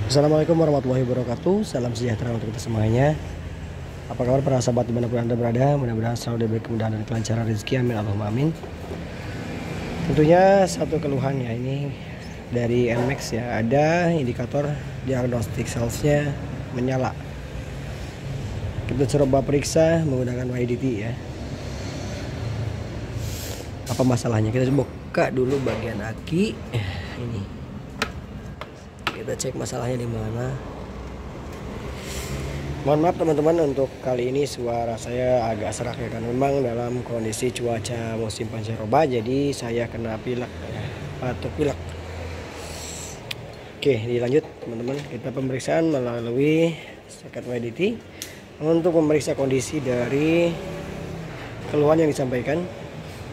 Assalamualaikum warahmatullahi wabarakatuh. Salam sejahtera untuk kita semuanya. Apa kabar para sahabat dimanapun Anda berada? Mudah-mudahan selalu diberi kemudahan dan kelancaran rezeki. Amin Allahumma amin. Tentunya satu keluhan ya, ini dari NMAX ya, ada indikator diagnostik salesnya menyala. Kita coba periksa menggunakan YDT ya. Apa masalahnya? Kita buka dulu bagian aki. Ini kita cek masalahnya di mana. Mohon maaf teman-teman, untuk kali ini suara saya agak serak ya, kan memang dalam kondisi cuaca musim pancaroba, jadi saya kena pilek ya, batuk pilek. Oke, dilanjut teman-teman, kita pemeriksaan melalui soket YDT untuk memeriksa kondisi dari keluhan yang disampaikan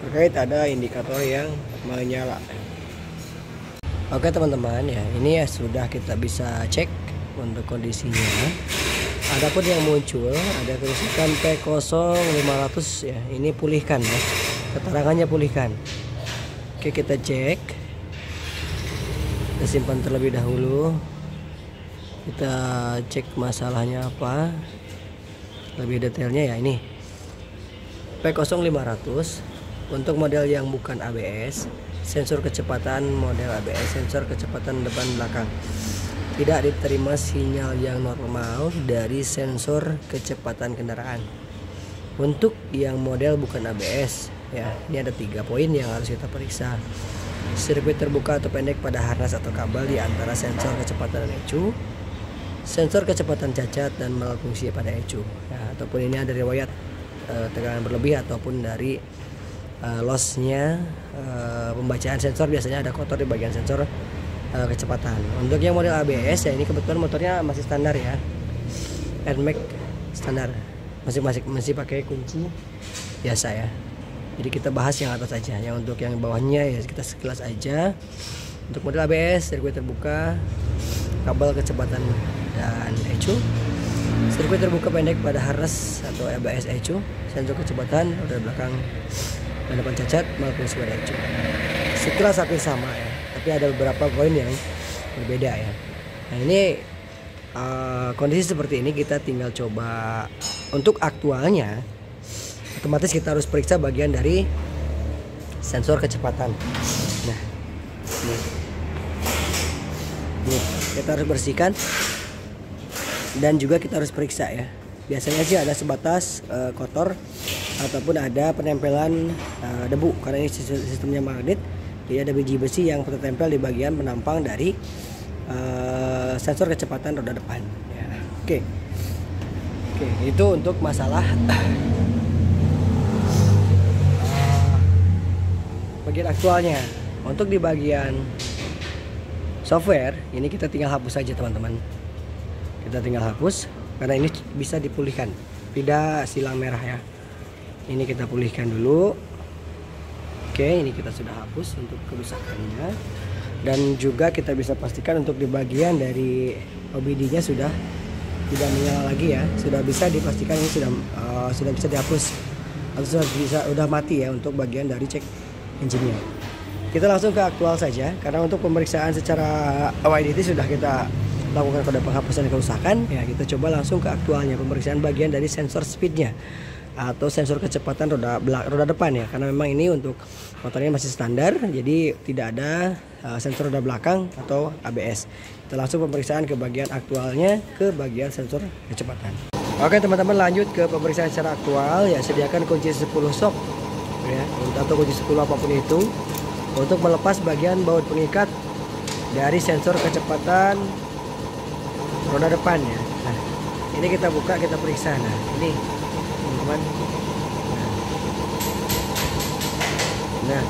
terkait ada indikator yang menyala. Oke teman-teman ya, ini ya sudah kita bisa cek untuk kondisinya. Adapun yang muncul ada kerusakan P0500 ya, ini pulihkan ya, keterangannya pulihkan. Oke, kita cek, kita simpan terlebih dahulu, kita cek masalahnya apa lebih detailnya ya. Ini P0500 untuk model yang bukan ABS, sensor kecepatan model ABS, sensor kecepatan depan belakang. Tidak diterima sinyal yang normal dari sensor kecepatan kendaraan. Untuk yang model bukan ABS ya, ini ada 3 poin yang harus kita periksa. Sirkuit terbuka atau pendek pada harnas atau kabel di antara sensor kecepatan dan ECU, sensor kecepatan cacat dan malfungsi pada ECU ya, ataupun ini ada riwayat tekanan berlebih ataupun dari lossnya pembacaan sensor, biasanya ada kotor di bagian sensor kecepatan. Untuk yang model ABS ya, ini kebetulan motornya masih standar ya, NMAX standar, masih pakai kunci biasa ya. Jadi kita bahas yang atas aja, yang untuk yang bawahnya ya kita sekilas aja. Untuk model ABS, sirkuit terbuka, kabel kecepatan dan ECU, sirkuit terbuka pendek pada harness atau ABS ECU, sensor kecepatan roda belakang dan depan cacat, malfungsi pada ECU. Sekilas hampir sama ya, tapi ada beberapa poin yang berbeda ya. Nah ini kondisi seperti ini kita tinggal coba untuk aktualnya, otomatis kita harus periksa bagian dari sensor kecepatan. Nah ini kita harus bersihkan dan juga kita harus periksa ya. Biasanya sih ada sebatas kotor ataupun ada penempelan debu, karena ini sistemnya magnet. Jadi ada biji besi yang tertempel di bagian penampang dari sensor kecepatan roda depan ya. Oke, itu untuk masalah bagian aktualnya. Untuk di bagian software ini kita tinggal hapus saja teman-teman. Kita tinggal hapus karena ini bisa dipulihkan, tidak silang merah ya. Ini kita pulihkan dulu. Oke, ini kita sudah hapus untuk kerusakannya, dan juga kita bisa pastikan untuk di bagian dari OBD-nya sudah tidak menyala lagi ya, sudah bisa dipastikan ini sudah bisa dihapus atau sudah mati ya untuk bagian dari cek engine-nya. Kita langsung ke aktual saja, karena untuk pemeriksaan secara YDT sudah kita lakukan pada penghapusan kerusakan ya. Kita coba langsung ke aktualnya, pemeriksaan bagian dari sensor speednya atau sensor kecepatan roda depan ya, karena memang ini untuk motornya masih standar, jadi tidak ada sensor roda belakang atau ABS. Kita langsung pemeriksaan ke bagian aktualnya, ke bagian sensor kecepatan. Oke teman-teman, lanjut ke pemeriksaan secara aktual ya. Sediakan kunci 10 sok ya, atau kunci 10 apapun itu untuk melepas bagian baut pengikat dari sensor kecepatan roda depan ya. Nah ini kita buka, kita periksa. Nah ini teman-teman, nah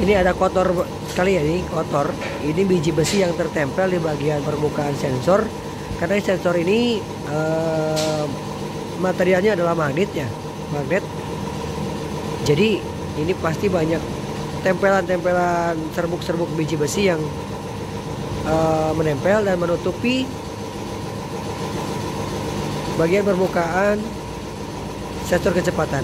ini ada kotor sekali ya, ini kotor. Ini biji besi yang tertempel di bagian permukaan sensor, karena sensor ini materialnya adalah magnet ya, magnet. Jadi ini pasti banyak tempelan-tempelan serbuk-serbuk biji besi yang menempel dan menutupi bagian permukaan sensor kecepatan.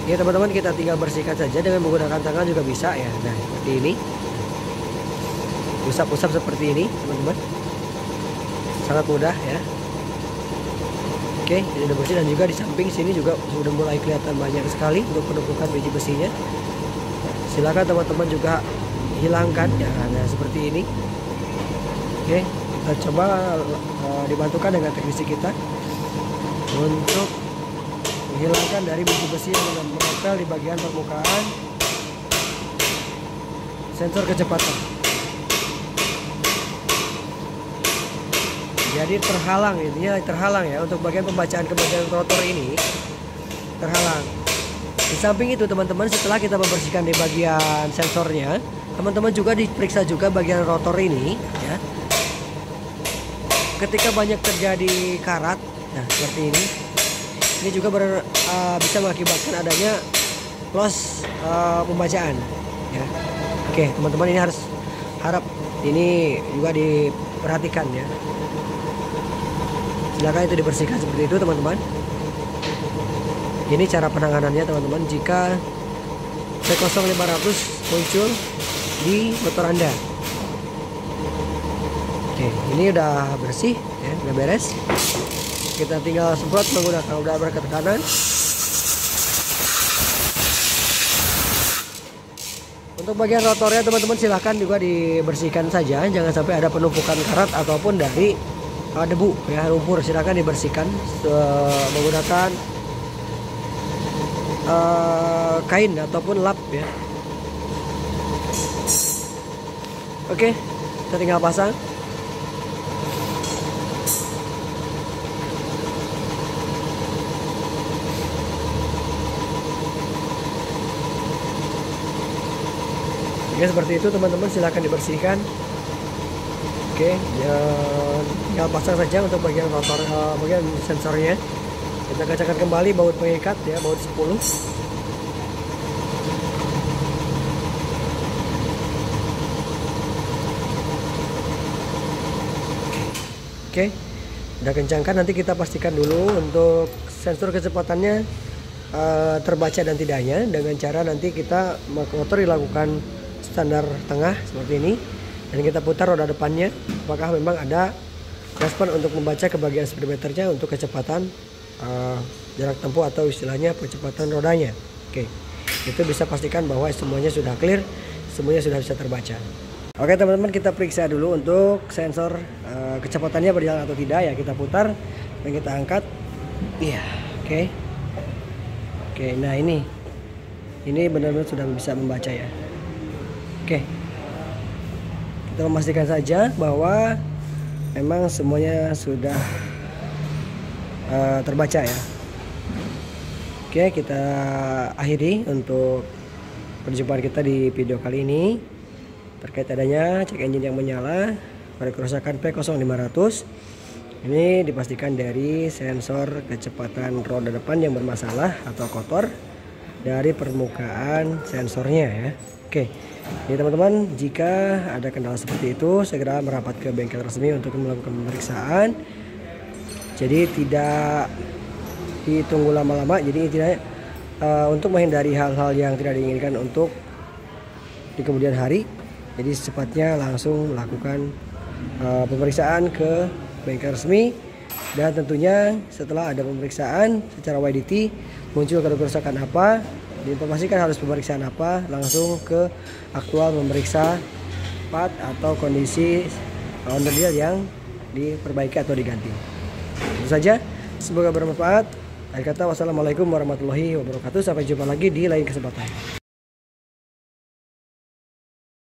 Ya teman-teman, kita tinggal bersihkan saja dengan menggunakan tangan juga bisa ya. Nah seperti ini, usap-usap seperti ini teman-teman. sangat mudah ya. Oke, ini udah bersih, dan juga di samping sini juga sudah mulai kelihatan banyak sekali untuk penumpukan biji besinya. Silakan teman-teman juga hilangkan ya, nah, seperti ini. Oke, kita coba dibantukan dengan teknisi kita untuk menghilangkan dari biji besi yang menempel di bagian permukaan sensor kecepatan. Jadi terhalang, intinya terhalang ya, untuk bagian pembacaan ke bagian rotor ini terhalang. Di samping itu teman-teman, setelah kita membersihkan di bagian sensornya, teman-teman juga diperiksa juga bagian rotor ini ya. Ketika banyak terjadi karat, nah seperti ini juga bisa mengakibatkan adanya loss pembacaan ya. Oke teman-teman, ini harap ini juga diperhatikan ya. Silakan itu dibersihkan seperti itu teman-teman. Ini cara penanganannya teman-teman jika P0500 muncul di motor Anda. Oke, ini udah bersih ya, udah beres. Kita tinggal semprot menggunakan udara bertekanan. Untuk bagian rotornya teman-teman silahkan juga dibersihkan saja, jangan sampai ada penumpukan karat ataupun dari debu ya, lumpur. Silahkan dibersihkan menggunakan kain ataupun lap ya. Oke, kita tinggal pasang. Oke, seperti itu teman-teman, silahkan dibersihkan. Oke, ya, tinggal pasang saja untuk bagian rotor, bagian sensornya. Kita kacakan kembali baut pengikat ya, baut 10. Oke, udah kencangkan. Nanti kita pastikan dulu untuk sensor kecepatannya terbaca dan tidaknya, dengan cara nanti kita motor dilakukan standar tengah seperti ini, dan kita putar roda depannya apakah memang ada respon untuk membaca ke bagian speedometernya untuk kecepatan jarak tempuh atau istilahnya kecepatan rodanya. Oke, itu bisa pastikan bahwa semuanya sudah clear, semuanya sudah bisa terbaca. Oke teman-teman, kita periksa dulu untuk sensor kecepatannya berjalan atau tidak ya. Kita putar dan kita angkat. Iya, oke. Oke, nah ini benar-benar sudah bisa membaca ya. Oke, kita memastikan saja bahwa memang semuanya sudah terbaca ya. Oke, kita akhiri untuk perjumpaan kita di video kali ini terkait adanya cek engine yang menyala pada kerusakan P0500. Ini dipastikan dari sensor kecepatan roda depan yang bermasalah atau kotor dari permukaan sensornya ya. Oke, jadi teman-teman, jika ada kendala seperti itu segera merapat ke bengkel resmi untuk melakukan pemeriksaan. Jadi tidak ditunggu lama-lama. Jadi intinya untuk menghindari hal-hal yang tidak diinginkan untuk di kemudian hari, jadi secepatnya langsung melakukan pemeriksaan ke bengkel resmi. Dan tentunya setelah ada pemeriksaan secara YDT muncul kerusakan apa, diinformasikan harus pemeriksaan apa, langsung ke aktual memeriksa part atau kondisi onderdil yang diperbaiki atau diganti. Itu saja, semoga bermanfaat. Akhir kata, wassalamualaikum warahmatullahi wabarakatuh. Sampai jumpa lagi di lain kesempatan.